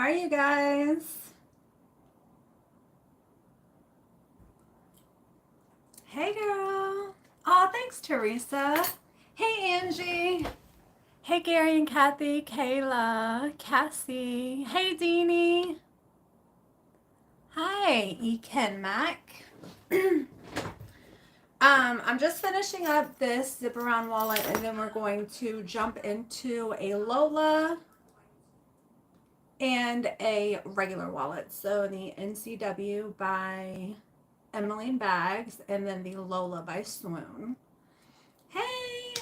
are you guys? Hey, girl. Oh, thanks, Teresa. Hey, Angie. Hey, Gary and Kathy, Kayla, Cassie. Hey, Deanie. Hi, Eken Mac. I'm just finishing up this zip around wallet, and then we're going to jump into a Lola and a regular wallet. So the NCW by Emmaline bags, and then the Lola by Swoon. Hey!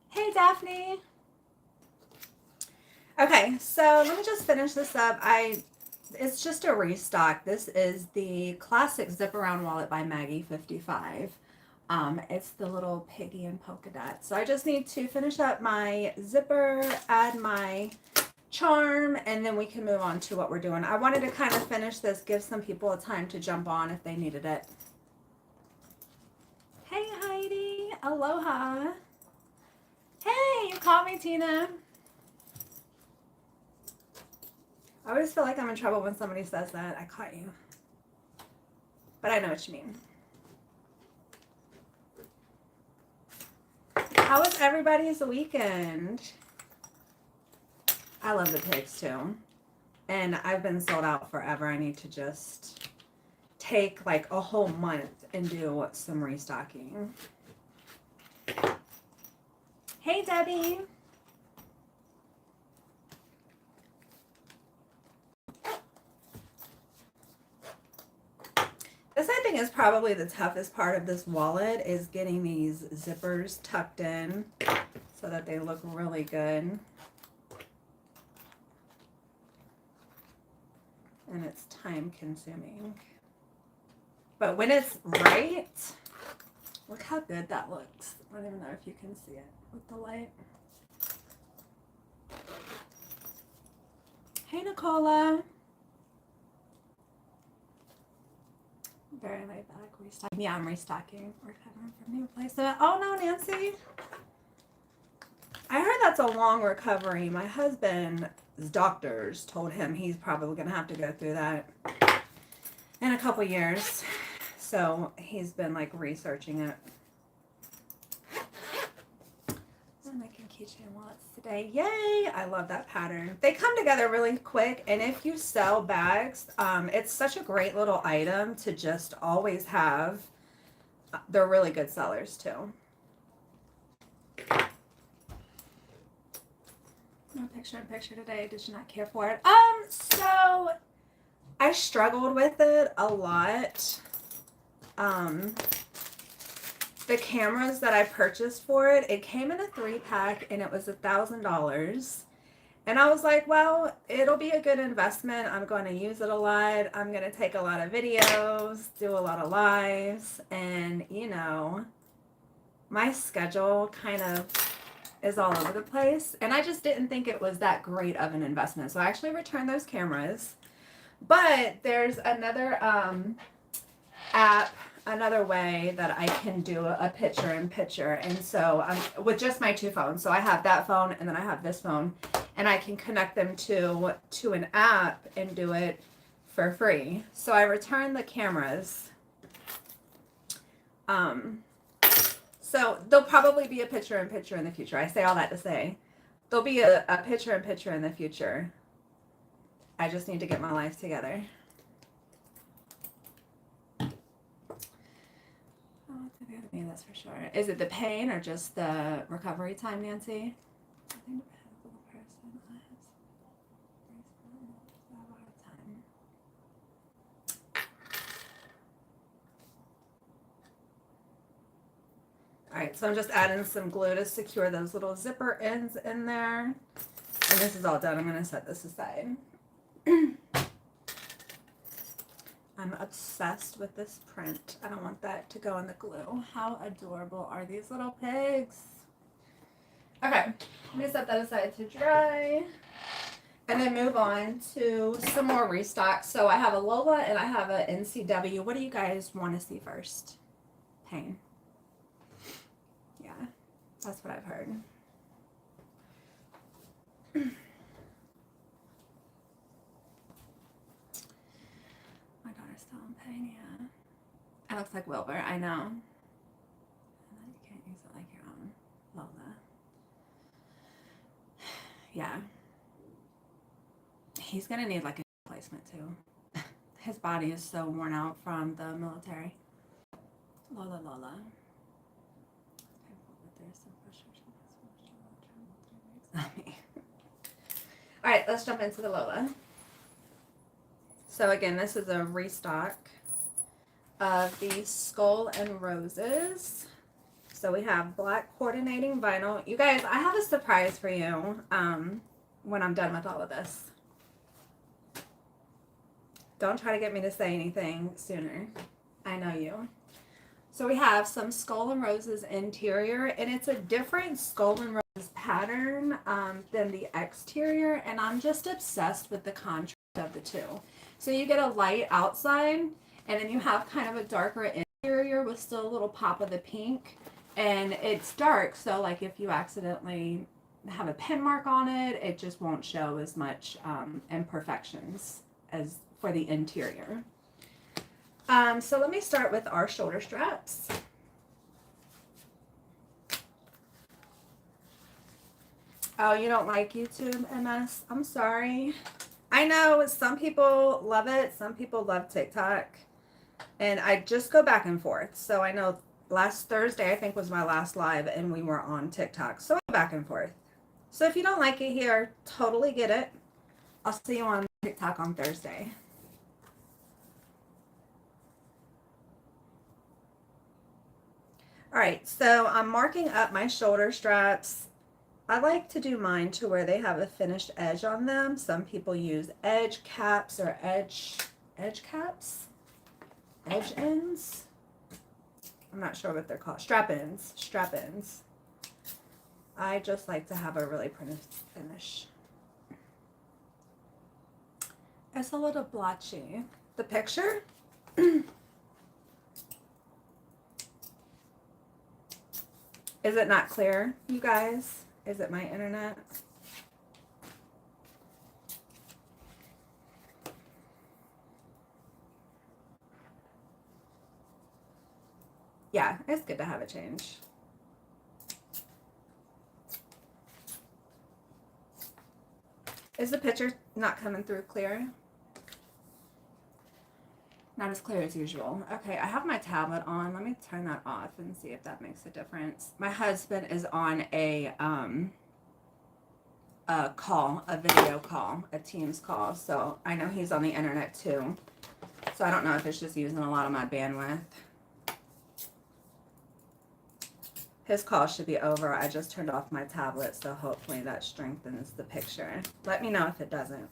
Hey, Daphne! Okay, so let me just finish this up. It's just a restock. This is the classic zip around wallet by Maggie 55. It's the little piggy and polka dot. So I just need to finish up my zipper, add my charm, and then we can move on to what we're doing. I wanted to kind of finish this, give some people a time to jump on if they needed it. Hey, Heidi. Aloha. Hey, you caught me, Tina. I always feel like I'm in trouble when somebody says that. I caught you. But I know what you mean. How was everybody's weekend? I love the pigs too. And I've been sold out forever. I need to just take like a whole month and do some restocking. Hey, Debbie. This, I think, is probably the toughest part of this wallet, is getting these zippers tucked in so that they look really good. And it's time consuming. But when it's right, look how good that looks. I don't even know if you can see it with the light. Hey, Nicola. Very laid back restocking. Yeah, I'm restocking. We're coming from new place. Oh no, Nancy. I heard that's a long recovery. My husband's doctors told him he's probably going to have to go through that in a couple years. So he's been like researching it. I'm making keychain wallets today. Yay! I love that pattern. They come together really quick, and if you sell bags, it's such a great little item to just always have. They're really good sellers too. No picture in picture today. Did you not care for it? So I struggled with it a lot. The cameras that I purchased for it, it came in a 3-pack and it was $1,000. And I was like, well, it'll be a good investment. I'm going to use it a lot. I'm going to take a lot of videos, do a lot of lives. And, you know, my schedule kind of is all over the place. And I just didn't think it was that great of an investment. So I actually returned those cameras. But there's another app, another way that I can do a picture in picture. And so with just my 2 phones. So I have that phone and then I have this phone. And I can connect them to an app and do it for free. So I returned the cameras. So there'll probably be a picture in picture in the future. I say all that to say there'll be a picture in picture in the future. I just need to get my life together. Yeah, that's for sure. Is it the pain or just the recovery time, Nancy? I think all right, so I'm just adding some glue to secure those little zipper ends in there. And this is all done. I'm going to set this aside. I'm obsessed with this print. I don't want that to go in the glue. How adorable are these little pigs? Okay, let me set that aside to dry. And then move on to some more restock. So I have a Lola and I have a NCW. What do you guys want to see first? Pain. Yeah, that's what I've heard. Kind of looks like Wilbur, I know. You can't use it like your own. Lola. Yeah. He's gonna need like a replacement too. His body is so worn out from the military. Lola, Lola. All right, let's jump into the Lola. So again, this is a restock of the Skull and Roses. So we have black coordinating vinyl. You guys, I have a surprise for you when I'm done with all of this. Don't try to get me to say anything sooner. I know you. So we have some Skull and Roses interior, and it's a different Skull and Roses pattern than the exterior, and I'm just obsessed with the contrast of the two. So you get a light outside, and then you have kind of a darker interior with still a little pop of the pink, and it's dark, so like if you accidentally have a pen mark on it, it just won't show as much imperfections as for the interior. So let me start with our shoulder straps. Oh, you don't like YouTube, MS? I'm sorry. I know some people love it. Some people love TikTok. And I just go back and forth. So I know last Thursday, I think was my last live, and we were on TikTok. So I go back and forth. So if you don't like it here, totally get it. I'll see you on TikTok on Thursday. All right, so I'm marking up my shoulder straps. I like to do mine to where they have a finished edge on them. Some people use edge caps or edge caps, edge ends. I'm not sure what they're called. Strap ends. I just like to have a really pretty finish. It's a little blotchy. The picture? Is it not clear, you guys? Is it my internet? Yeah, it's good to have a change. Is the picture not coming through clear? Not as clear as usual. Okay, I have my tablet on. Let me turn that off and see if that makes a difference. My husband is on a call, a video call, a Teams call. So I know he's on the internet too. So I don't know if it's just using a lot of my bandwidth. His call should be over. I just turned off my tablet, so hopefully that strengthens the picture. Let me know if it doesn't.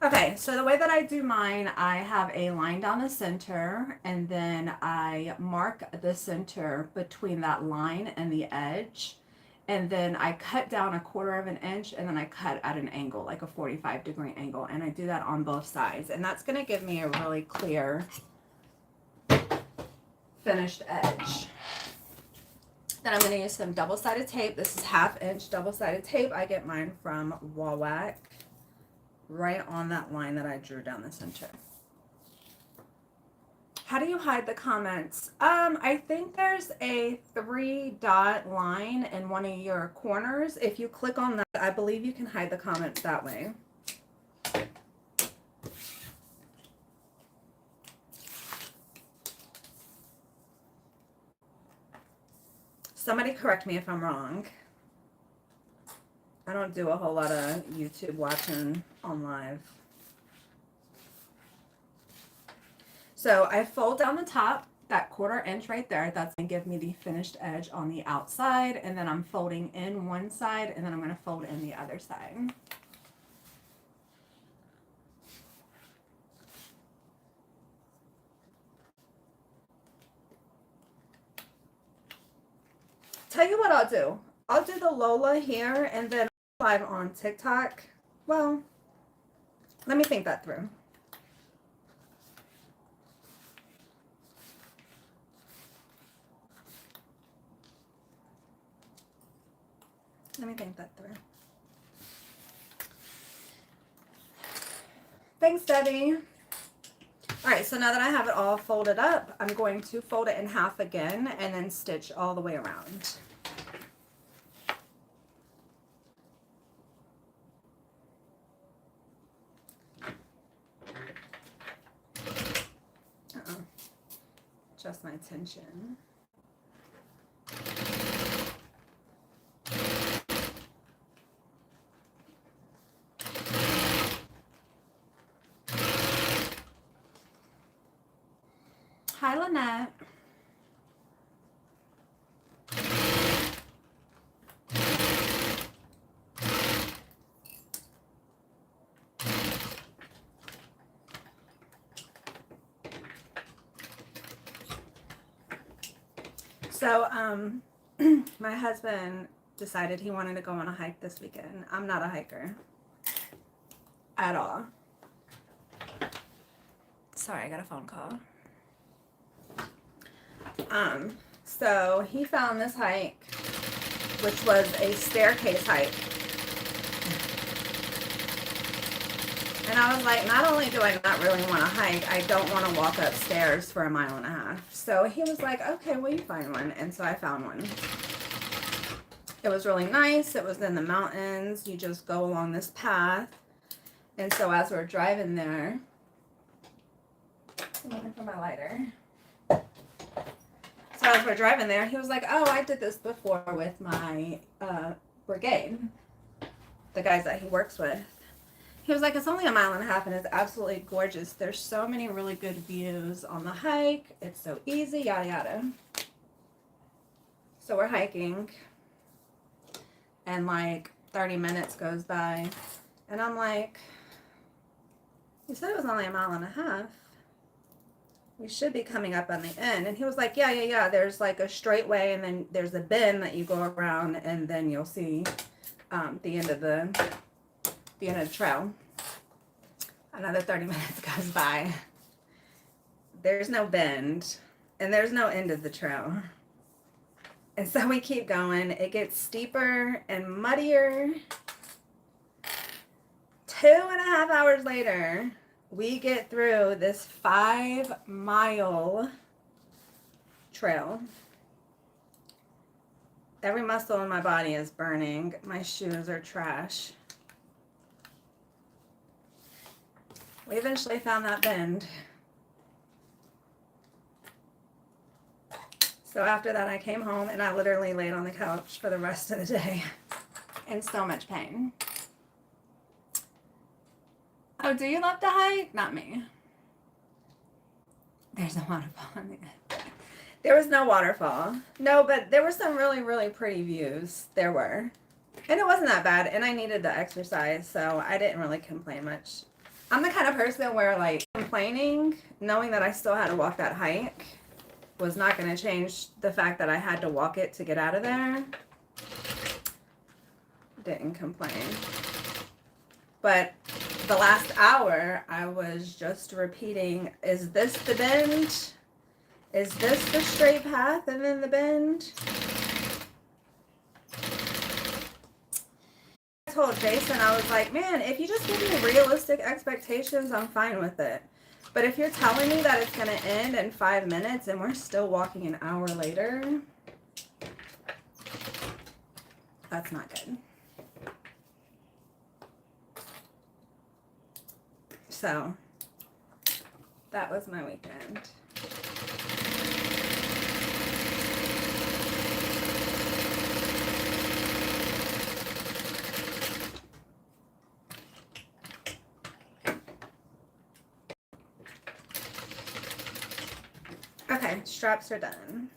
Okay, so the way that I do mine, I have a line down the center, and then I mark the center between that line and the edge, and then I cut down 1/4 of an inch, and then I cut at an angle, like a 45-degree angle, and I do that on both sides, and that's going to give me a really clear finished edge. Then I'm going to use some double-sided tape. This is 1/2 inch double-sided tape. I get mine from Wawak. Right on that line that I drew down the center. How do you hide the comments? I think there's a 3-dot line in one of your corners. If you click on that, I believe you can hide the comments that way. Somebody correct me if I'm wrong. I don't do a whole lot of YouTube watching on live. So I fold down the top, that 1/4 inch right there. That's going to give me the finished edge on the outside. And then I'm folding in one side, and then I'm going to fold in the other side. Tell you what I'll do. I'll do the Lola here, and then live on TikTok. Well, let me think that through. Let me think that through. Thanks, Debbie. All right, so now that I have it all folded up, I'm going to fold it in half again and then stitch all the way around. Adjust my tension. Hi, Lynette. So, my husband decided he wanted to go on a hike this weekend. I'm not a hiker at all. Sorry, I got a phone call. So he found this hike, which was a staircase hike. And I was like, not only do I not really want to hike, I don't want to walk upstairs for 1.5 miles. So he was like, okay, well, you find one. And so I found one. It was really nice. It was in the mountains. You just go along this path. And so as we're driving there, I'm looking for my lighter. So as we're driving there, he was like, oh, I did this before with my brigade, the guys that he works with. He was like, it's only 1.5 miles and it's absolutely gorgeous. There's so many really good views on the hike. It's so easy, yada, yada. So we're hiking and like 30 minutes goes by and I'm like, you said it was only 1.5 miles. We should be coming up on the end. And he was like, yeah. There's like a straight way and then there's a bend that you go around and then you'll see the end of the trail. Another 30 minutes goes by. There's no bend and there's no end of the trail. And so we keep going. It gets steeper and muddier. 2.5 hours later, we get through this 5-mile trail. Every muscle in my body is burning. My shoes are trash. We eventually found that bend. So after that, I came home and I literally laid on the couch for the rest of the day in so much pain. Oh, do you love to hike? Not me. There's a waterfall in the end. There was no waterfall. No, but there were some really, really pretty views. There were. And it wasn't that bad. And I needed the exercise, so I didn't really complain much. I'm the kind of person where, like, complaining, knowing that I still had to walk that hike, was not going to change the fact that I had to walk it to get out of there. Didn't complain. But the last hour, I was just repeating, is this the bend? Is this the straight path and then the bend? I told Jason, I was like, man, if you just give me realistic expectations, I'm fine with it. But if you're telling me that it's going to end in 5 minutes and we're still walking an hour later, that's not good. So, that was my weekend. Okay, straps are done.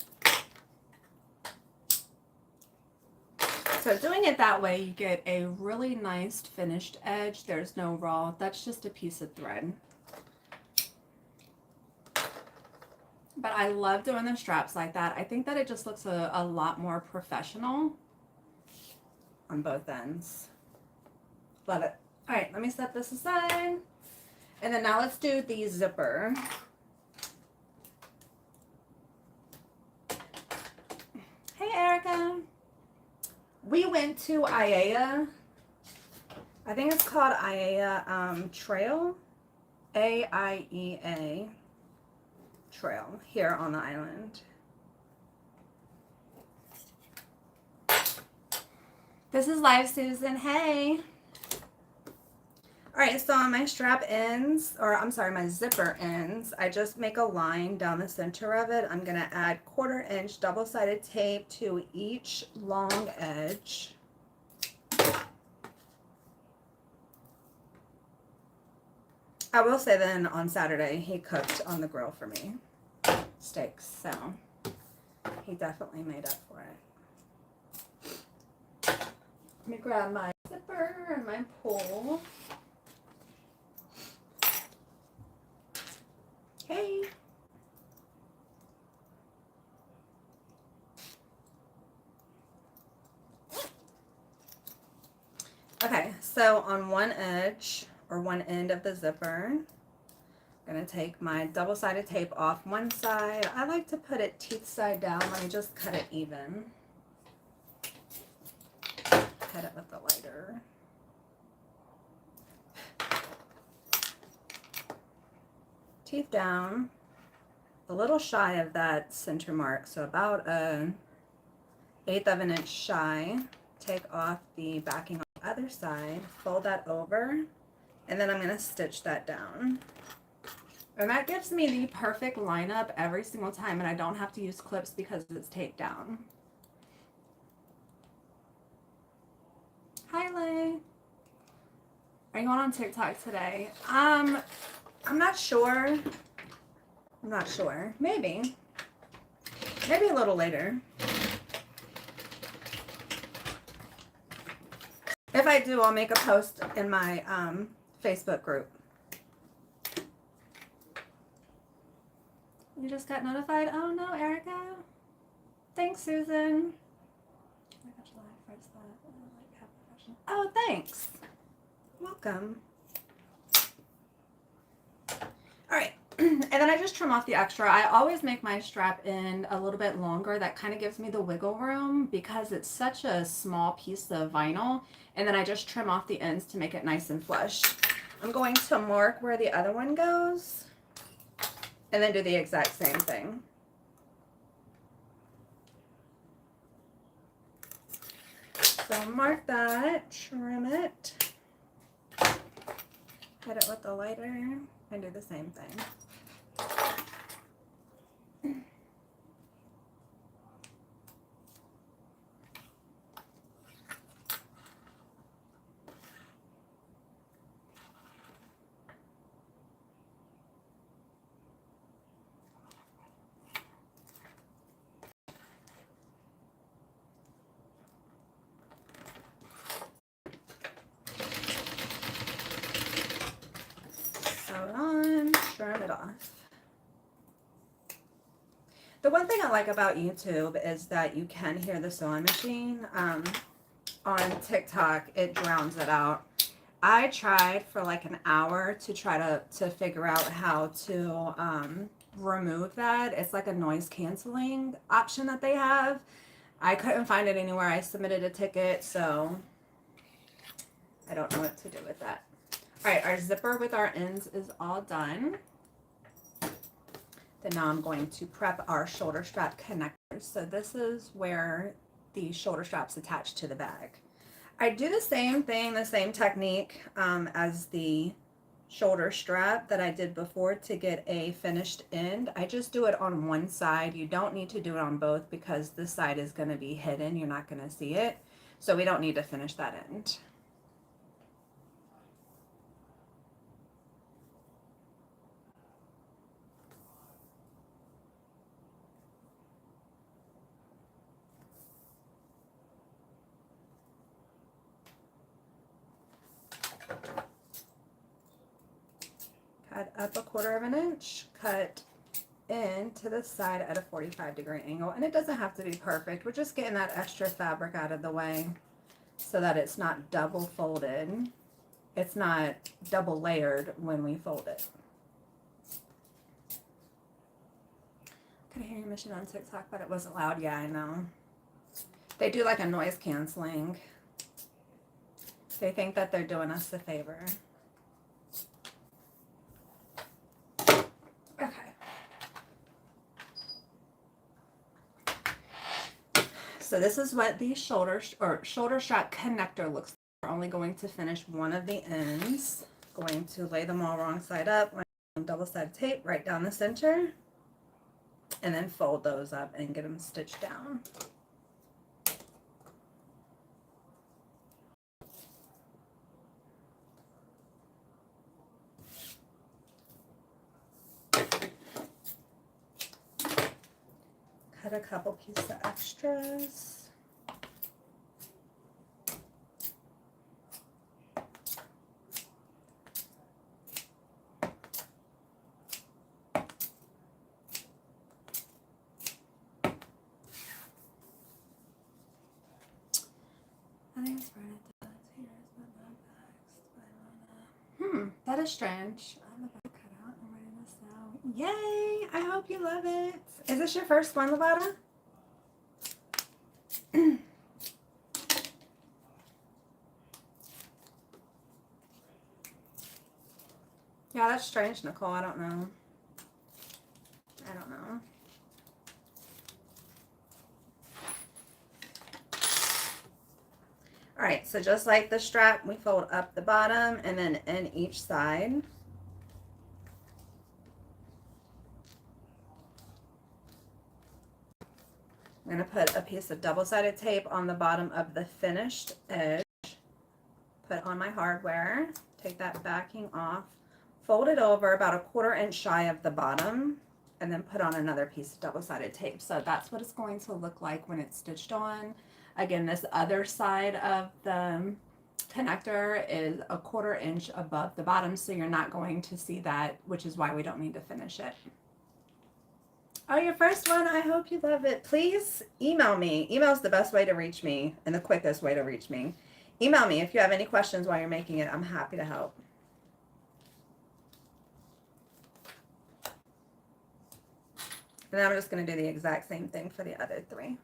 So doing it that way, you get a really nice finished edge. There's no raw. That's just a piece of thread. But I love doing the straps like that. I think that it just looks a lot more professional on both ends. Love it. All right, let me set this aside. And then now let's do the zipper. Hey, Erica. We went to Iaya. I think it's called Iaya Trail. AIEA trail here on the island. This is live, Susan. Hey. All right, so on my strap ends, or I'm sorry, my zipper ends, I just make a line down the center of it. I'm gonna add 1/4 inch double-sided tape to each long edge. I will say then on Saturday, he cooked on the grill for me, steaks, so he definitely made up for it. Let me grab my zipper and my pull. Hey. Okay, so on one edge or one end of the zipper, I'm gonna take my double-sided tape off one side. I like to put it teeth side down. Let me just cut it even. Cut it with the lighter. Teeth down, a little shy of that center mark, so about 1/8 of an inch shy. Take off the backing on the other side, fold that over, and then I'm going to stitch that down. And that gives me the perfect lineup every single time, and I don't have to use clips because it's taped down. Hi, Lay. Are you going on TikTok today? I'm not sure. I'm not sure. Maybe. Maybe a little later. If I do, I'll make a post in my Facebook group. You just got notified? Oh no, Erica. Thanks, Susan. Oh, thanks. Welcome. All right, and then I just trim off the extra. I always make my strap end a little bit longer. That kind of gives me the wiggle room because it's such a small piece of vinyl. And then I just trim off the ends to make it nice and flush. I'm going to mark where the other one goes and then do the exact same thing. So mark that, trim it, hit it with the lighter, and do the same thing. Trim it off. The one thing I like about YouTube is that you can hear the sewing machine. On TikTok, it drowns it out. I tried for like an hour to try to figure out how to remove that. It's like a noise canceling option that they have. I couldn't find it anywhere. I submitted a ticket, so I don't know what to do with that. All right, our zipper with our ends is all done. Then now I'm going to prep our shoulder strap connectors. So this is where the shoulder straps attach to the bag. I do the same thing, the same technique as the shoulder strap that I did before to get a finished end. I just do it on one side. You don't need to do it on both because this side is going to be hidden. You're not going to see it. So we don't need to finish that end. Cut up 1/4 of an inch, cut in to the side at a 45-degree angle. And it doesn't have to be perfect. We're just getting that extra fabric out of the way so that it's not double folded. It's not double layered when we fold it. Could I hear your machine on TikTok, but it wasn't loud. Yeah, I know. They do like a noise canceling. They think that they're doing us a favor. So this is what the shoulder strap connector looks like. We're only going to finish one of the ends. Going to lay them all wrong side up, line double-sided tape right down the center, and then fold those up and get them stitched down. Cut a couple pieces of extras. That is strange. I'm about to cut out and writing this out. Yay! I hope you love it. Is this your first one, Lola? Yeah, that's strange, Nicole. I don't know. I don't know. All right, so just like the strap, we fold up the bottom and then in each side. I'm going to put a piece of double-sided tape on the bottom of the finished edge. Put on my hardware. Take that backing off. Fold it over about a 1/4 inch shy of the bottom. And then put on another piece of double-sided tape. So that's what it's going to look like when it's stitched on. Again, this other side of the connector is a 1/4 inch above the bottom. So you're not going to see that, which is why we don't need to finish it. Oh, your first one. I hope you love it. Please email me. Email is the best way to reach me and the quickest way to reach me. Email me if you have any questions while you're making it. I'm happy to help. And then I'm just going to do the exact same thing for the other 3.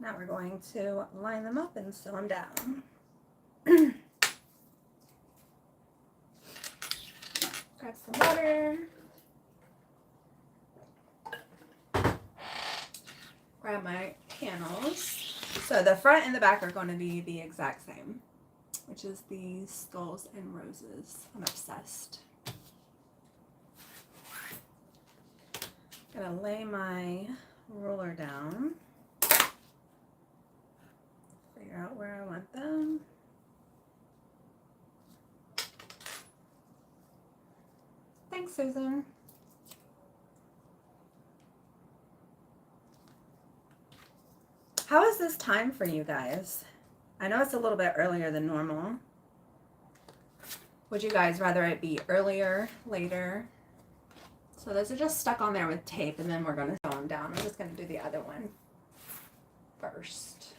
Now we're going to line them up and sew them down. Grab some water. Grab my panels. So the front and the back are going to be the exact same, which is the skulls and roses. I'm obsessed. Gonna lay my ruler down. Figure out where I want them. Thanks, Susan. How is this time for you guys? I know it's a little bit earlier than normal. Would you guys rather it be earlier, later? So those are just stuck on there with tape, and then we're going to sew them down. I'm just going to do the other one first.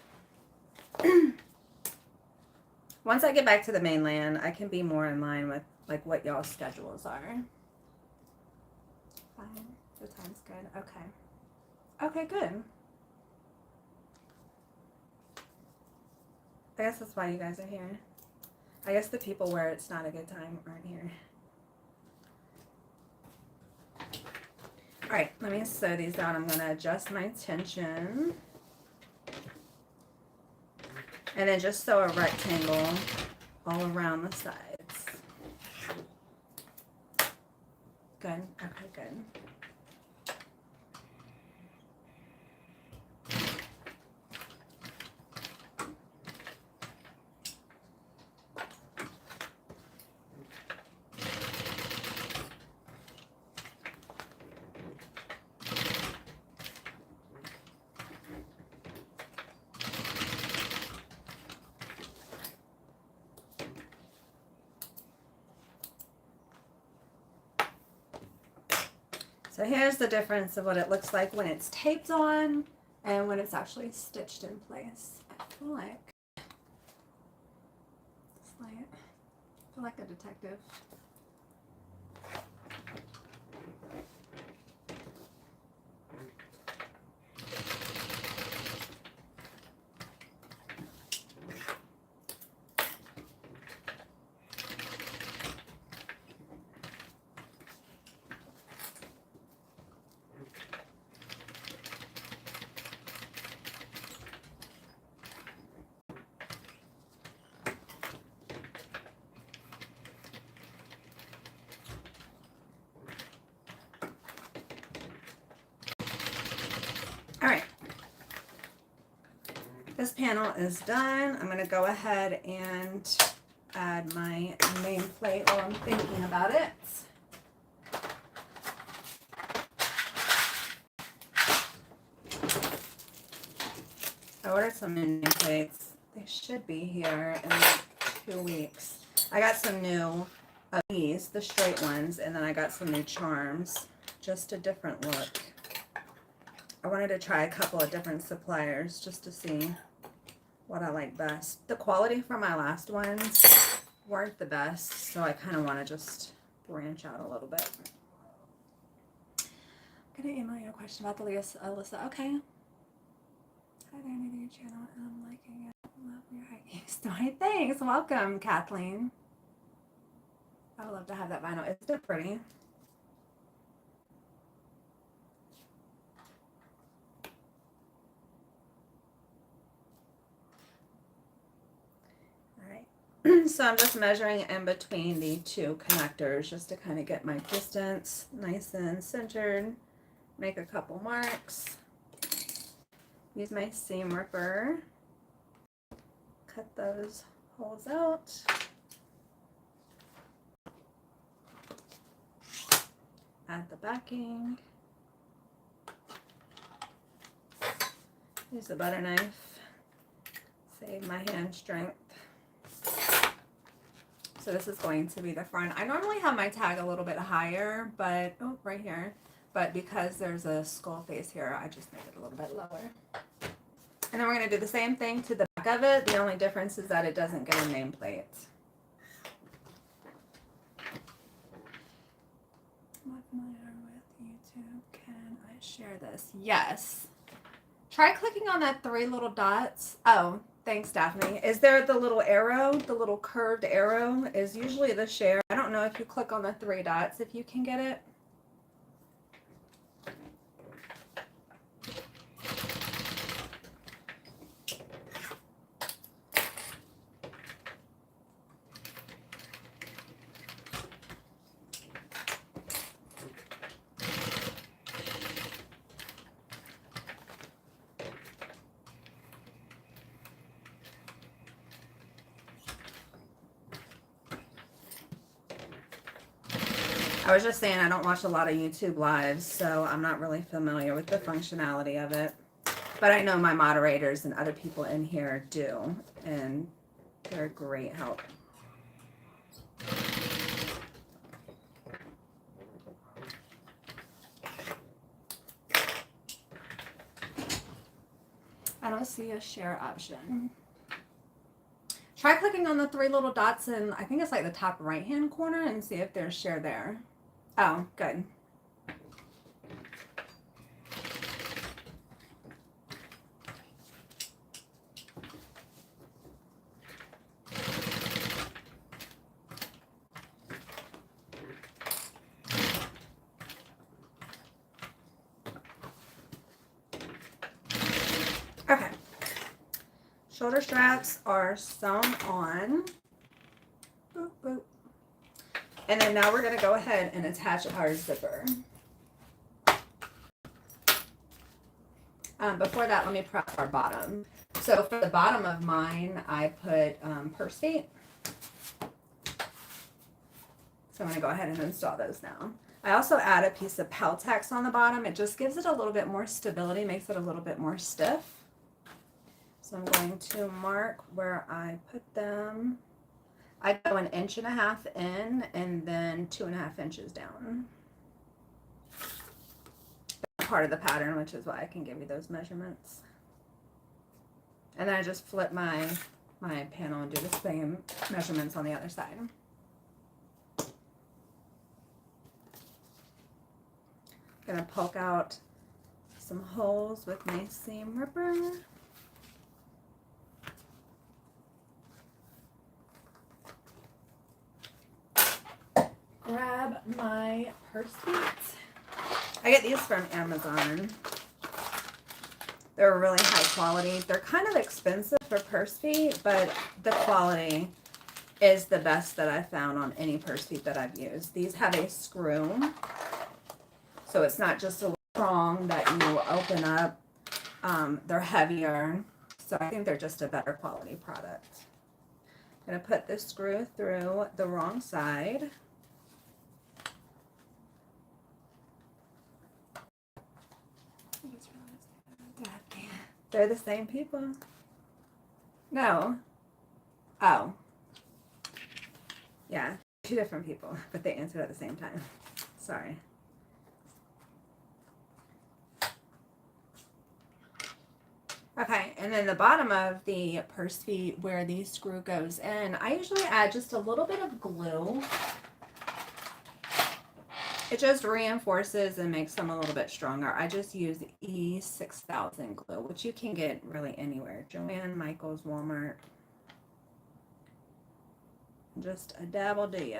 Once I get back to the mainland, I can be more in line with like what y'all's schedules are. Fine. The time's good. Okay. Okay, good. I guess that's why you guys are here. I guess the people where it's not a good time aren't here. All right, let me sew these down. I'm going to adjust my tension. And then just sew a rectangle all around the sides. Good. Okay, good. So here's the difference of what it looks like when it's taped on and when it's actually stitched in place. I feel like a detective. All right, this panel is done. I'm going to go ahead and add my nameplate while I'm thinking about it. I ordered some new nameplates. They should be here in like 2 weeks. I got some new of these, the straight ones, and then I got some new charms. Just a different look. I wanted to try a couple of different suppliers just to see what I like best. The quality from my last ones weren't the best, so I kind of want to just branch out a little bit. I'm going to email you a question about the Alyssa. Okay. Hi there, new to your channel, and I'm liking it. Love your hiking story. Thanks. Welcome, Kathleen. I would love to have that vinyl. It's still pretty. So I'm just measuring in between the two connectors just to kind of get my distance nice and centered. Make a couple marks. Use my seam ripper. Cut those holes out. Add the backing. Use the butter knife. Save my hand strength. So this is going to be the front. I normally have my tag a little bit higher, but, oh, right here. But because there's a skull face here, I just made it a little bit lower. And then we're going to do the same thing to the back of it. The only difference is that it doesn't get a nameplate. I'm not familiar with YouTube. Can I share this? Yes. Try clicking on that 3 little dots. Oh, thanks, Daphne. Is there the little arrow, the little curved arrow is usually the share. I don't know if you click on the 3 dots, if you can get it. I was just saying I don't watch a lot of YouTube lives, so I'm not really familiar with the functionality of it. But I know my moderators and other people in here do, and they're a great help. I don't see a share option. Try clicking on the 3 little dots in, I think it's like the top right-hand corner, and see if there's share there. Oh, good. Okay. Shoulder straps are sewn on. Boop, boop. And then now we're going to go ahead and attach our zipper. Before that, let me prep our bottom. So for the bottom of mine, I put purse feet. So I'm going to go ahead and install those now. I also add a piece of Peltex on the bottom. It just gives it a little bit more stability, makes it a little bit more stiff. So I'm going to mark where I put them. I go 1.5 inches in and then 2.5 inches down. part of the pattern, which is why I can give you those measurements. And then I just flip my panel and do the same measurements on the other side. Gonna poke out some holes with my seam ripper. Grab my purse feet. I get these from Amazon. They're really high quality. They're kind of expensive for purse feet, but the quality is the best that I've found on any purse feet that I've used. These have a screw, so it's not just a prong that you open up. They're heavier, so I think they're just a better quality product. I'm going to put this screw through the wrong side. They're the same people. No. Oh. Yeah, two different people, but they answered at the same time. Sorry. Okay, and then the bottom of the purse feet where the screw goes in, I usually add just a little bit of glue. It just reinforces and makes them a little bit stronger. I just use E6000 glue, which you can get really anywhere. Joann, Michaels, Walmart. Just a dab will do ya.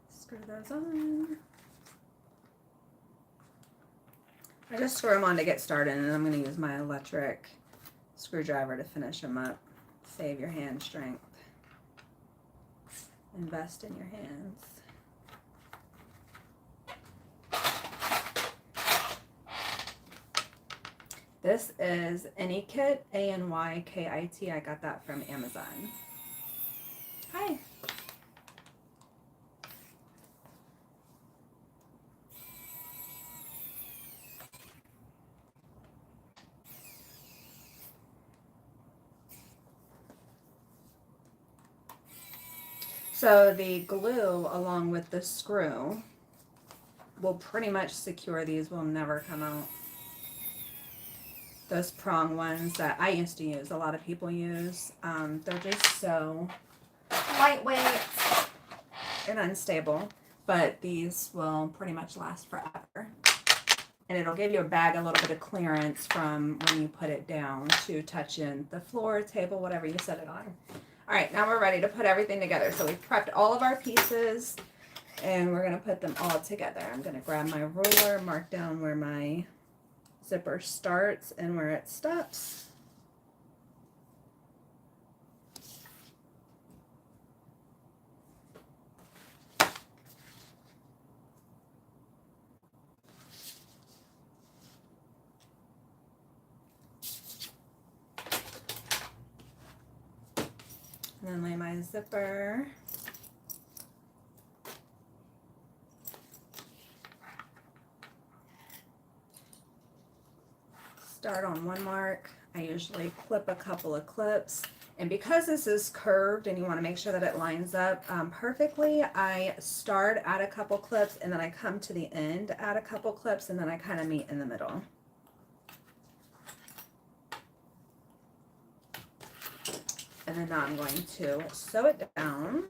Screw those on. I just screw them on to get started, and I'm going to use my electric screwdriver to finish them up. Save your hand strength. Invest in your hands. This is Anykit, A-N-Y-K-I-T. I got that from Amazon. Hi. So the glue along with the screw will pretty much secure these, will never come out. Those prong ones that I used to use, a lot of people use, they're just so lightweight and unstable, but these will pretty much last forever. And it'll give you a bag a little bit of clearance from when you put it down to touch in the floor, table, whatever you set it on. All right, now we're ready to put everything together. So we've prepped all of our pieces and we're gonna put them all together. I'm gonna grab my ruler, mark down where my zipper starts and where it stops. And then lay my zipper. Start on one mark. I usually clip a couple of clips. And because this is curved and you want to make sure that it lines up perfectly, I start at a couple clips and then I come to the end, add a couple clips, and then I kind of meet in the middle. And then now I'm going to sew it down.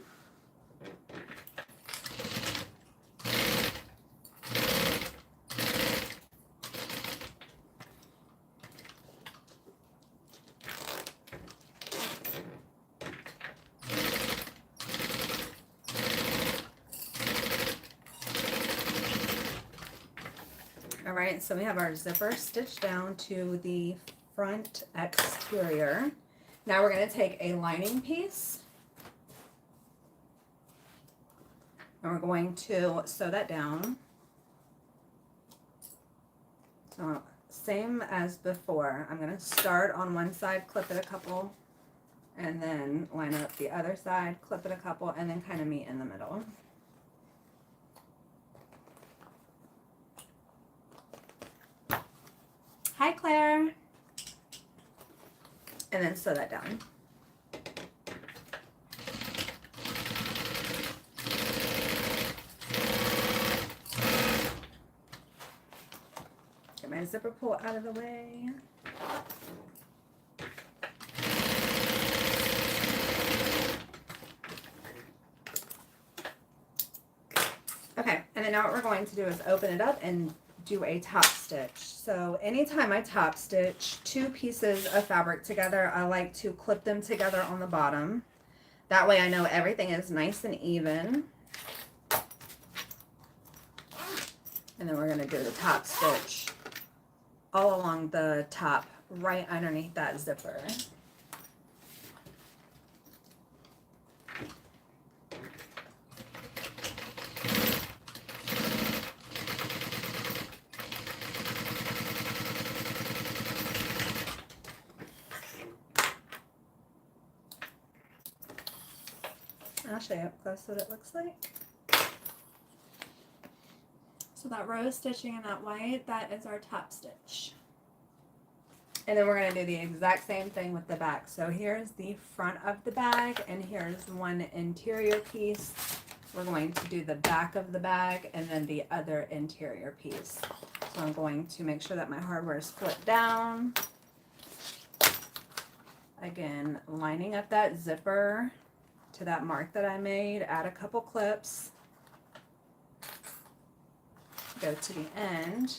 All right, so we have our zipper stitched down to the front exterior. Now we're going to take a lining piece and we're going to sew that down. So same as before. I'm going to start on one side, clip it a couple, and then line up the other side, clip it a couple, and then kind of meet in the middle. Hi, Claire. And then sew that down. Get my zipper pull out of the way. Okay, and then now what we're going to do is open it up and do a top stitch. So anytime I top stitch two pieces of fabric together, I like to clip them together on the bottom. That way I know everything is nice and even. And then we're going to do the top stitch all along the top, right underneath that zipper. I'll show you up close what it looks like. So that rose stitching and that white, that is our top stitch. And then we're going to do the exact same thing with the back. So here's the front of the bag, and here's one interior piece. We're going to do the back of the bag and then the other interior piece. So I'm going to make sure that my hardware is flipped down. Again, lining up that zipper to that mark that I made, add a couple clips, go to the end,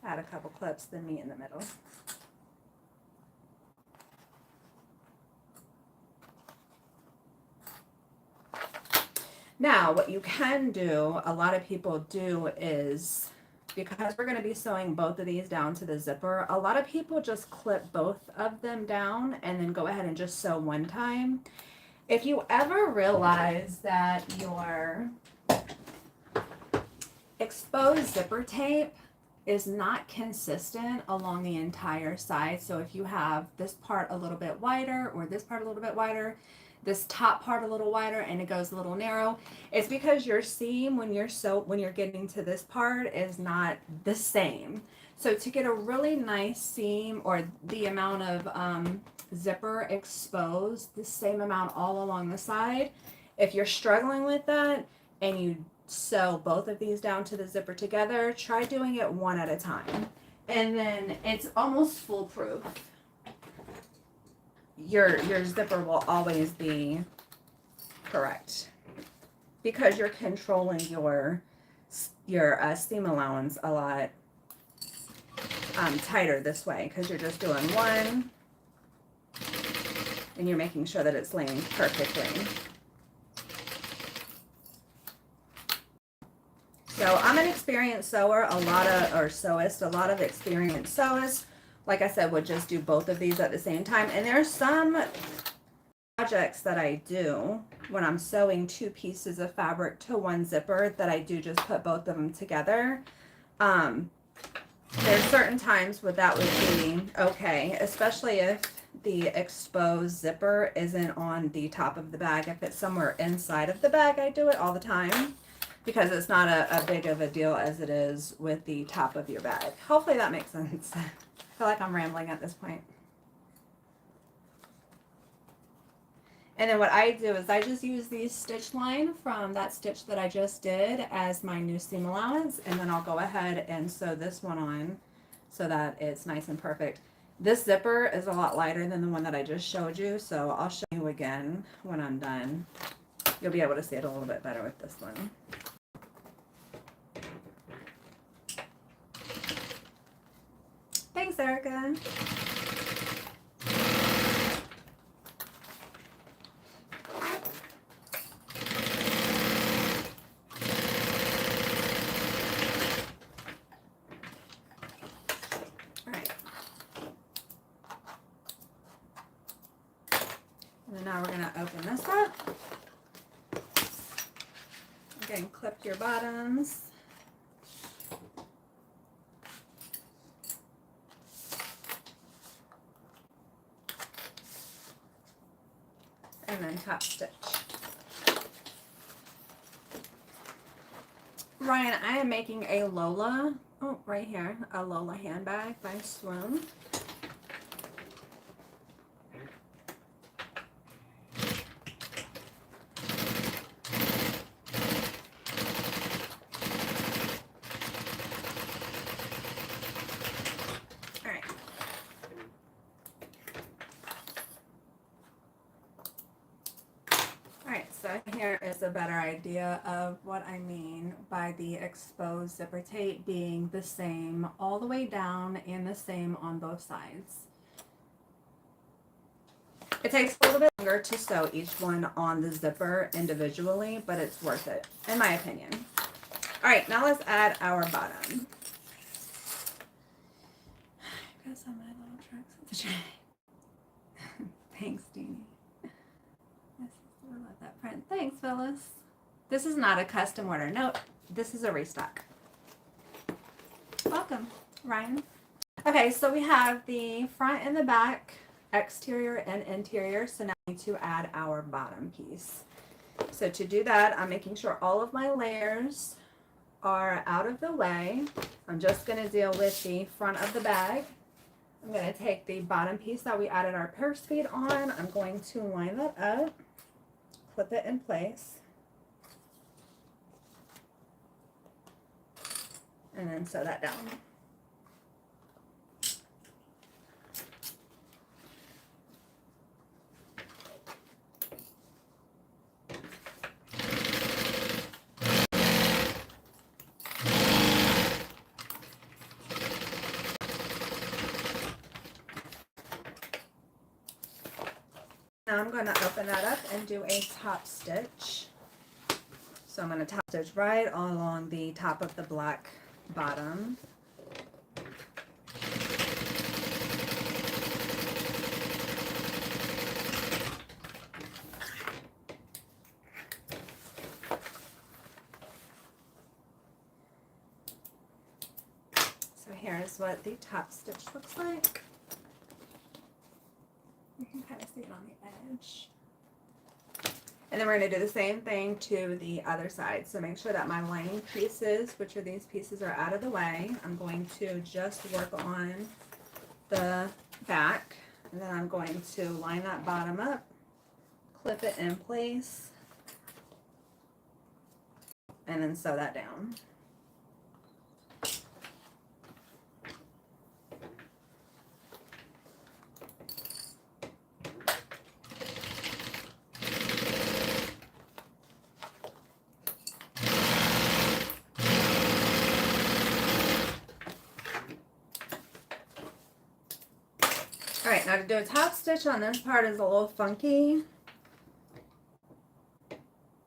add a couple clips, then meet in the middle. Now, what you can do, a lot of people do is, because we're going to be sewing both of these down to the zipper, a lot of people just clip both of them down and then go ahead and just sew one time. If you ever realize that your exposed zipper tape is not consistent along the entire side, so if you have this part a little bit wider or this part a little bit wider, this top part a little wider and it goes a little narrow, it's because your seam when you're getting to this part is not the same. So to get a really nice seam or the amount of zipper exposed the same amount all along the side, if you're struggling with that and you sew both of these down to the zipper together, try doing it one at a time, and then it's almost foolproof. Your zipper will always be correct because you're controlling your seam allowance a lot tighter this way, because you're just doing one and you're making sure that it's laying perfectly. So I'm an experienced sewer, a lot of experienced sewers, like I said, would just do both of these at the same time. And there's some projects that I do when I'm sewing two pieces of fabric to one zipper that I do just put both of them together. There's certain times where that would be okay, especially if the exposed zipper isn't on the top of the bag. If it's somewhere inside of the bag, I do it all the time because it's not a big of a deal as it is with the top of your bag. Hopefully that makes sense. I feel like I'm rambling at this point. And then what I do is I just use the stitch line from that stitch that I just did as my new seam allowance, and then I'll go ahead and sew this one on so that it's nice and perfect. This zipper is a lot lighter than the one that I just showed you, so I'll show you again when I'm done. You'll be able to see it a little bit better with this one. Thanks, Erica. Now we're going to open this up. Again, clip your bottoms. and then top stitch. Ryan, I am making a Lola, oh, right here, a Lola handbag by Swoon. So here is a better idea of what I mean by the exposed zipper tape being the same all the way down and the same on both sides. It takes a little bit longer to sew each one on the zipper individually, but it's worth it, in my opinion. All right, now let's add our bottom. I guess on my little tracks of the tray. Thanks, Deanie. I love that print. Thanks, Phyllis. This is not a custom order. No, this is a restock. Welcome, Ryan. Okay, so we have the front and the back, exterior and interior. So now we need to add our bottom piece. So to do that, I'm making sure all of my layers are out of the way. I'm just going to deal with the front of the bag. I'm going to take the bottom piece that we added our purse feet on. I'm going to line that up. Clip it in place, and then sew that down. Now I'm going to open that up and do a top stitch. So I'm going to top stitch right along the top of the black bottom. So here's what the top stitch looks like. You can kind of see it on the edge. And then we're going to do the same thing to the other side. So make sure that my lining pieces, which are these pieces, are out of the way. I'm going to just work on the back. And then I'm going to line that bottom up, clip it in place, and then sew that down. All right, now to do a top stitch on this part is a little funky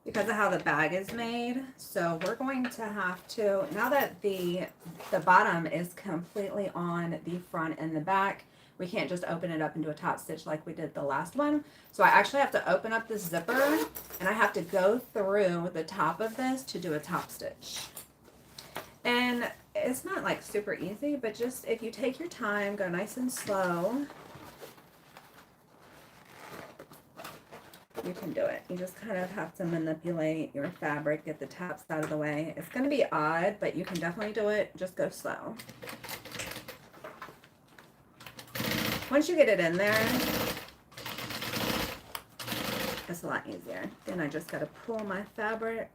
because of how the bag is made. So we're going to have to, now that the bottom is completely on the front and the back, we can't just open it up and do a top stitch like we did the last one. So I actually have to open up this zipper and I have to go through the top of this to do a top stitch. And it's not like super easy, but just if you take your time, go nice and slow, you can do it. You just kind of have to manipulate your fabric, get the tops out of the way. It's going to be odd, but you can definitely do it. Just go slow. Once you get it in there, it's a lot easier. Then I just got to pull my fabric.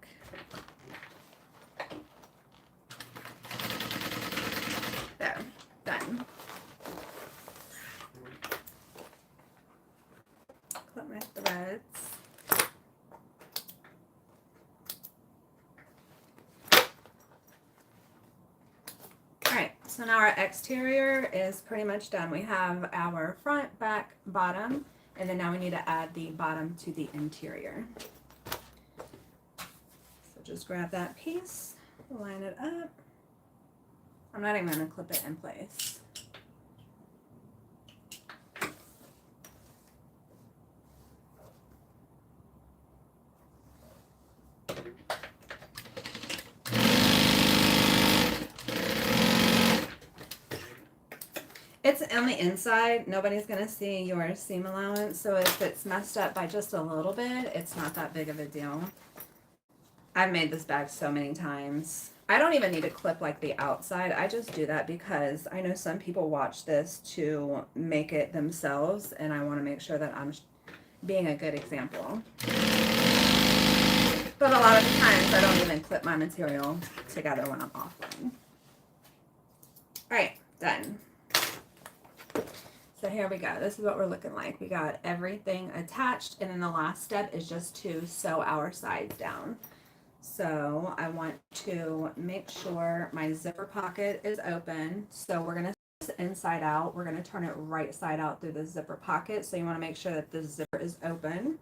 There, done. Clip my threads. Alright, so now our exterior is pretty much done. We have our front, back, bottom, and then now we need to add the bottom to the interior. So just grab that piece, line it up. I'm not even going to clip it in place. It's on the inside. Nobody's going to see your seam allowance. So if it's messed up by just a little bit, it's not that big of a deal. I've made this bag so many times. I don't even need to clip like the outside. I just do that because I know some people watch this to make it themselves, and I want to make sure that I'm being a good example. But a lot of the times I don't even clip my material together when I'm offering. All right, done. So here we go. This is what we're looking like. We got everything attached, and then the last step is just to sew our sides down. So I want to make sure my zipper pocket is open. So we're going to sew this inside out. We're going to turn it right side out through the zipper pocket. So you want to make sure that the zipper is open.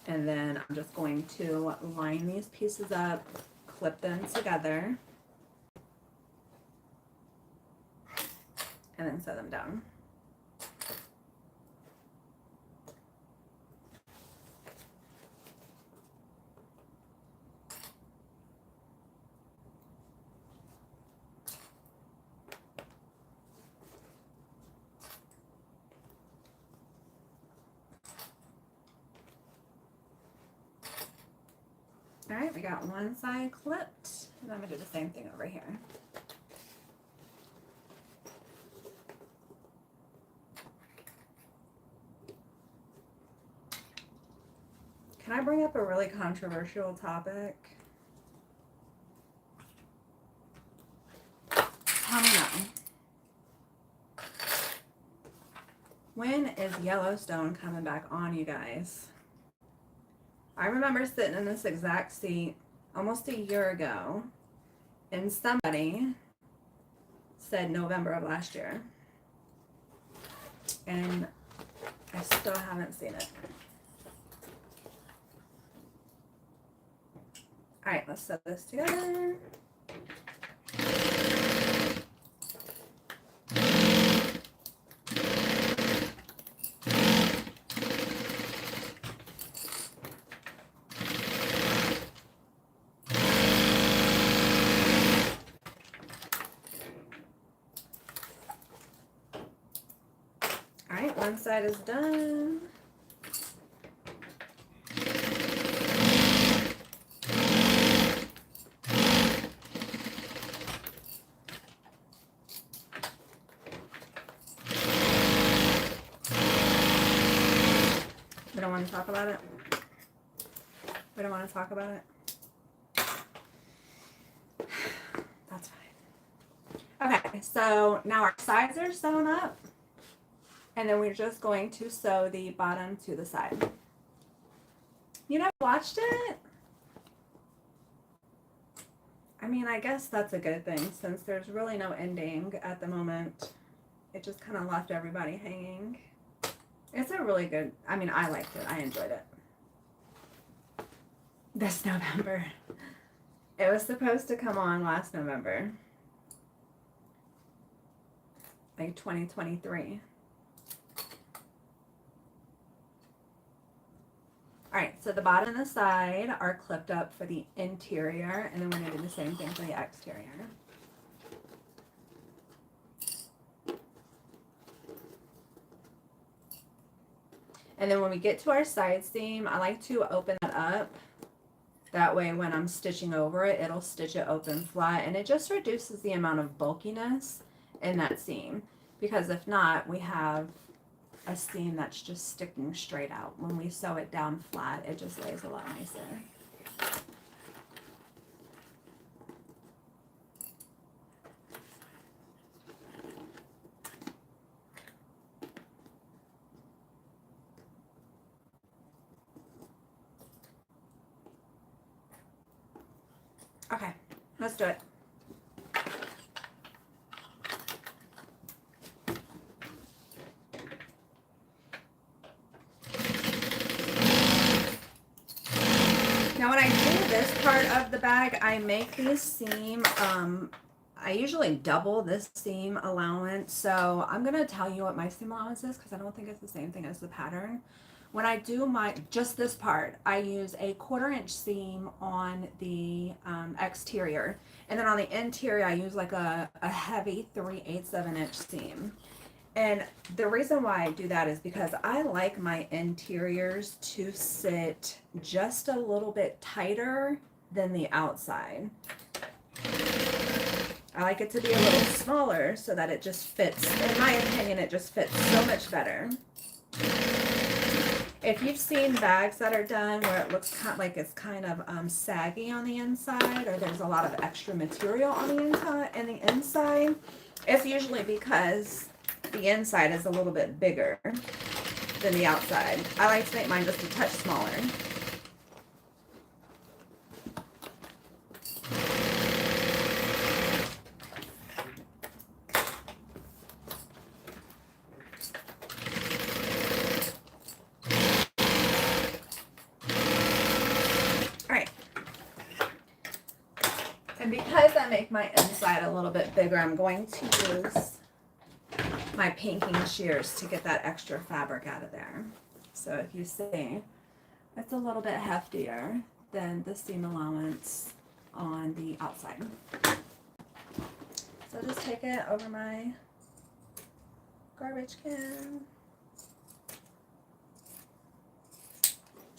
And then I'm just going to line these pieces up, clip them together, and then sew them down. All right, we got one side clipped, and I'm gonna do the same thing over here. Can I bring up a really controversial topic? Tell me now. When is Yellowstone coming back on, you guys? I remember sitting in this exact seat almost a year ago, and somebody said November of last year, and I still haven't seen it. All right, let's sew this together. All right, one side is done. We don't want to talk about it. We don't want to talk about it. That's fine. Okay, so now our sides are sewn up, and then we're just going to sew the bottom to the side. You never watched it? I mean, I guess that's a good thing since there's really no ending at the moment. It just kind of left everybody hanging. It's a really good, I mean, I liked it. I enjoyed it. This November. It was supposed to come on last November. Like 2023. All right, so the bottom and the side are clipped up for the interior, and then we're gonna do the same thing for the exterior. And then when we get to our side seam, I like to open that up. That way when I'm stitching over it, it'll stitch it open flat, and it just reduces the amount of bulkiness in that seam. Because if not, we have a seam that's just sticking straight out. When we sew it down flat, it just lays a lot nicer. Okay, let's do it. Now when I do this part of the bag, I make these seam, I usually double this seam allowance. So I'm going to tell you what my seam allowance is because I don't think it's the same thing as the pattern. when I do just this part, I use a 1/4 inch seam on the exterior. And then on the interior, I use like a heavy 3/8 of an inch seam. And the reason why I do that is because I like my interiors to sit just a little bit tighter than the outside. I like it to be a little smaller so that it just fits, in my opinion, it just fits so much better. If you've seen bags that are done where it looks kind of like it's kind of saggy on the inside, or there's a lot of extra material on the inside, it's usually because the inside is a little bit bigger than the outside. I like to make mine just a touch smaller. And because I make my inside a little bit bigger, I'm going to use my pinking shears to get that extra fabric out of there. So if you see, it's a little bit heftier than the seam allowance on the outside. So just take it over my garbage can.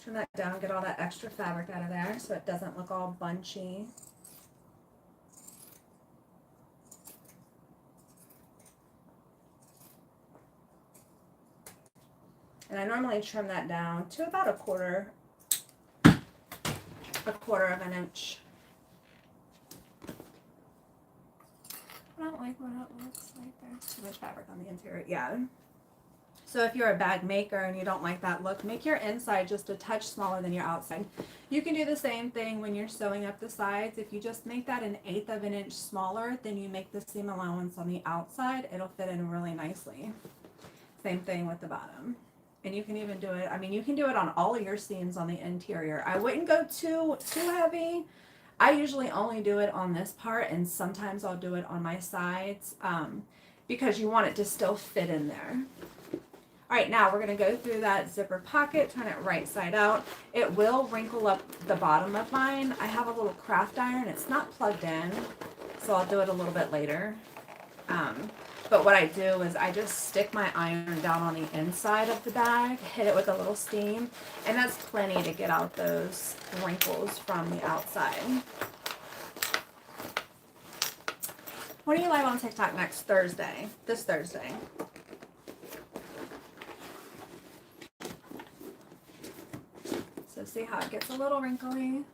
Trim that down, get all that extra fabric out of there so it doesn't look all bunchy. And I normally trim that down to about a quarter of an inch. I don't like what it looks like. There's too much fabric on the interior. Yeah. So if you're a bag maker and you don't like that look, make your inside just a touch smaller than your outside. You can do the same thing when you're sewing up the sides. If you just make that 1/8 of an inch smaller, then you make the seam allowance on the outside. It'll fit in really nicely. Same thing with the bottom. And you can even do it, I mean, you can do it on all of your seams on the interior. I wouldn't go too heavy. I usually only do it on this part, and sometimes I'll do it on my sides because you want it to still fit in there. All right, now we're going to go through that zipper pocket, turn it right side out. It will wrinkle up the bottom of mine. I have a little craft iron. It's not plugged in, so I'll do it a little bit later. But what I do is I just stick my iron down on the inside of the bag, hit it with a little steam, and that's plenty to get out those wrinkles from the outside. When are you live on TikTok next Thursday? This Thursday. So see how it gets a little wrinkly?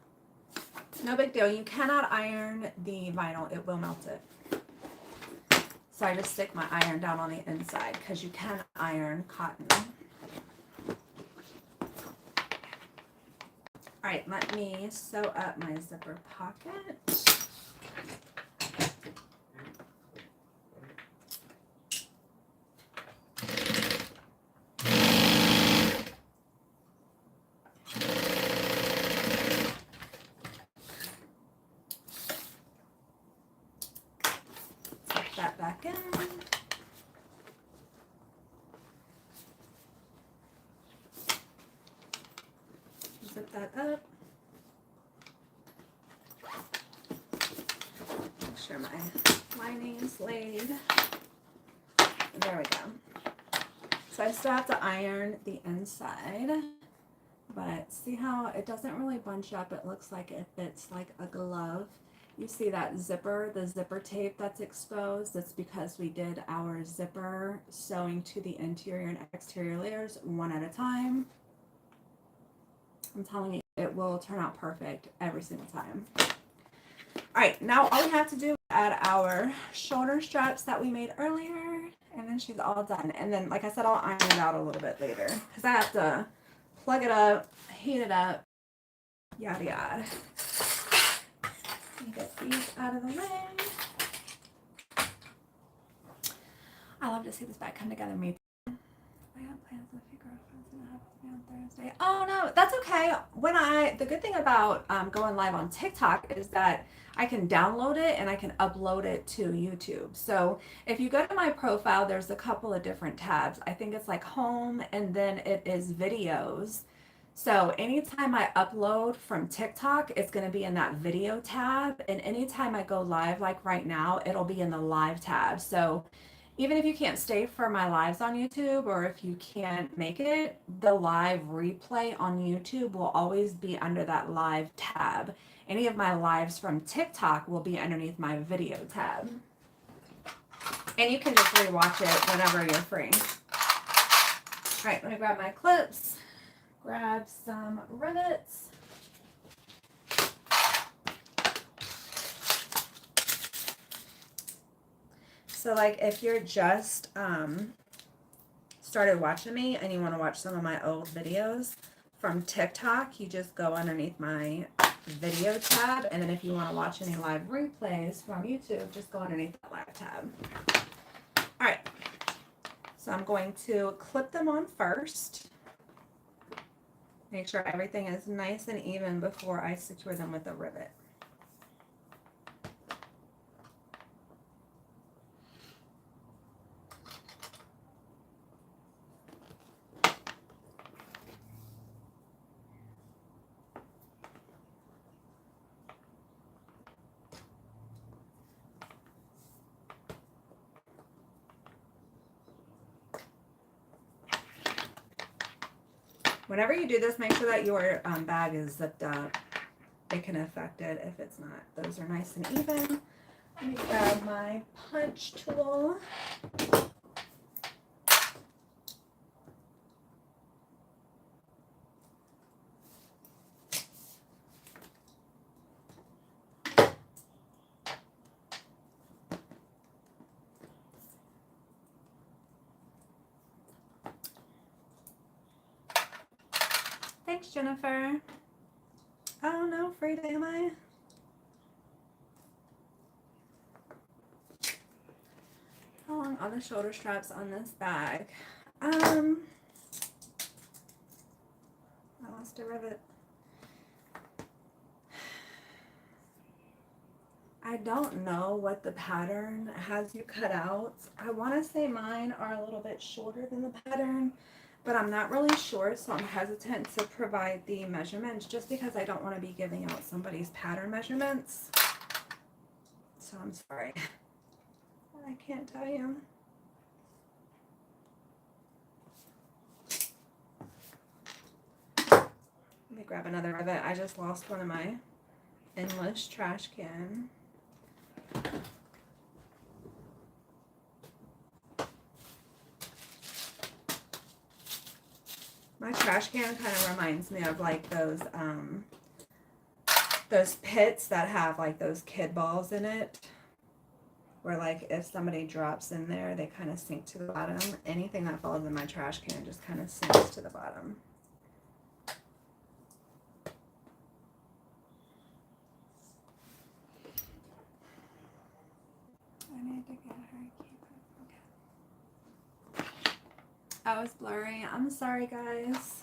No big deal. You cannot iron the vinyl. It will melt it. So I just stick my iron down on the inside because you can iron cotton. All right, let me sew up my zipper pocket. That back in. Zip that up. Make sure my lining is laid. There we go. So I still have to iron the inside, but see how it doesn't really bunch up. It looks like it fits like a glove. You see that zipper, the zipper tape that's exposed? That's because we did our zipper sewing to the interior and exterior layers one at a time. I'm telling you, it will turn out perfect every single time. All right, now all we have to do is add our shoulder straps that we made earlier, and then she's all done. And then, like I said, I'll iron it out a little bit later because I have to plug it up, heat it up, yada yada. Get these out of the way. I love to see this bag come together. Me. I have plans with a few girlfriends and I have with me on Thursday. Oh no, that's okay. The good thing about going live on TikTok is that I can download it and I can upload it to YouTube. So if you go to my profile, there's a couple of different tabs. I think it's like home and then it is videos. So anytime I upload from TikTok, it's going to be in that video tab. And anytime I go live, like right now, it'll be in the live tab. So even if you can't stay for my lives on YouTube, or if you can't make it, the live replay on YouTube will always be under that live tab. Any of my lives from TikTok will be underneath my video tab. And you can just rewatch it whenever you're free. All right, let me grab my clips, grab some rivets. So like if you're just started watching me and you want to watch some of my old videos from TikTok, you just go underneath my video tab, and then if you want to watch any live replays from YouTube, just go underneath that live tab. All right, so I'm going to clip them on first. Make sure everything is nice and even before I secure them with a rivet. Whenever you do this, make sure that your bag is zipped up. It can affect it if it's not. Those are nice and even. Let me grab my punch tool. Thanks, Jennifer. Oh no, Frida, am I? How long are the shoulder straps on this bag? I lost a rivet. I don't know what the pattern has you cut out. I want to say mine are a little bit shorter than the pattern, but I'm not really sure, so I'm hesitant to provide the measurements just because I don't want to be giving out somebody's pattern measurements. So I'm sorry. I can't tell you. Let me grab another rivet. I just lost one of my endless trash can. My trash can kind of reminds me of like those pits that have like those kid balls in it, where like if somebody drops in there, they kind of sink to the bottom. Anything that falls in my trash can just kind of sinks to the bottom. I need to get her a keeper. Okay. I was blurry. I'm sorry, guys.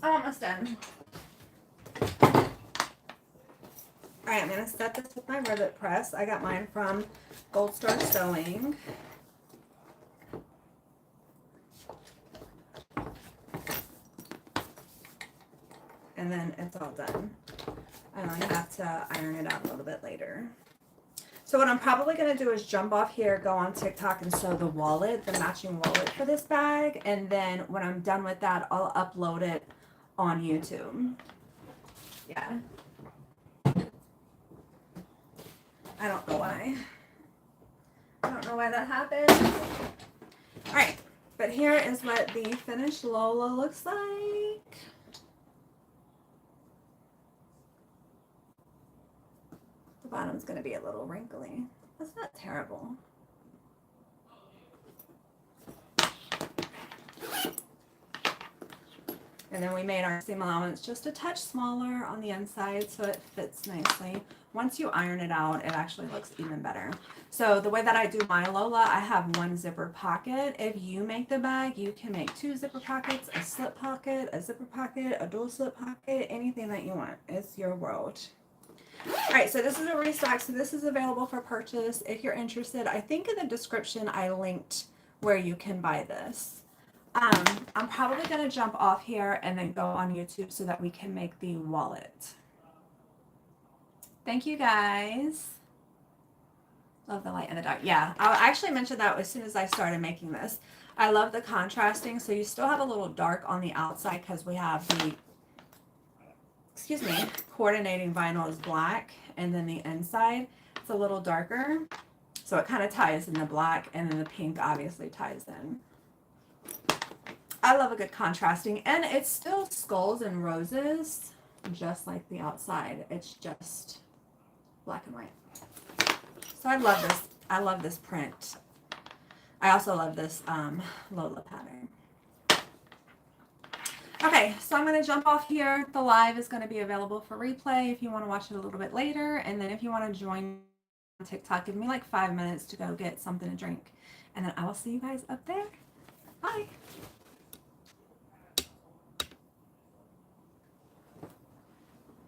I'm almost done. All right, I'm going to set this with my rivet press. I got mine from Gold Star Sewing. And then it's all done. I only have to iron it out a little bit later. So what I'm probably going to do is jump off here, go on TikTok and sew the wallet, the matching wallet for this bag. And then when I'm done with that, I'll upload it on YouTube. Yeah. I don't know why. I don't know why that happened. All right, but here is what the finished Lola looks like. The bottom's going to be a little wrinkly. That's not terrible. And then we made our seam allowance just a touch smaller on the inside so it fits nicely. once you iron it out, it actually looks even better. So the way that I do my Lola, I have one zipper pocket. If you make the bag, you can make 2 zipper pockets, a slip pocket, a zipper pocket, a dual slip pocket, anything that you want. It's your world. All right, so this is a restock. So this is available for purchase if you're interested. I think in the description I linked where you can buy this. I'm probably going to jump off here and then go on YouTube so that we can make the wallet. Thank you guys. Love the light and the dark. Yeah, I actually mentioned that as soon as I started making this. I love the contrasting. So you still have a little dark on the outside because we have the, excuse me, coordinating vinyl is black. And then the inside, it's a little darker. So it kind of ties in the black, and then the pink obviously ties in. I love a good contrasting. And it's still skulls and roses, just like the outside. It's just black and white. So I love this. I love this print. I also love this Lola pattern. Okay, so I'm going to jump off here. The live is going to be available for replay if you want to watch it a little bit later. And then if you want to join TikTok, give me like 5 minutes to go get something to drink. And then I will see you guys up there. Bye.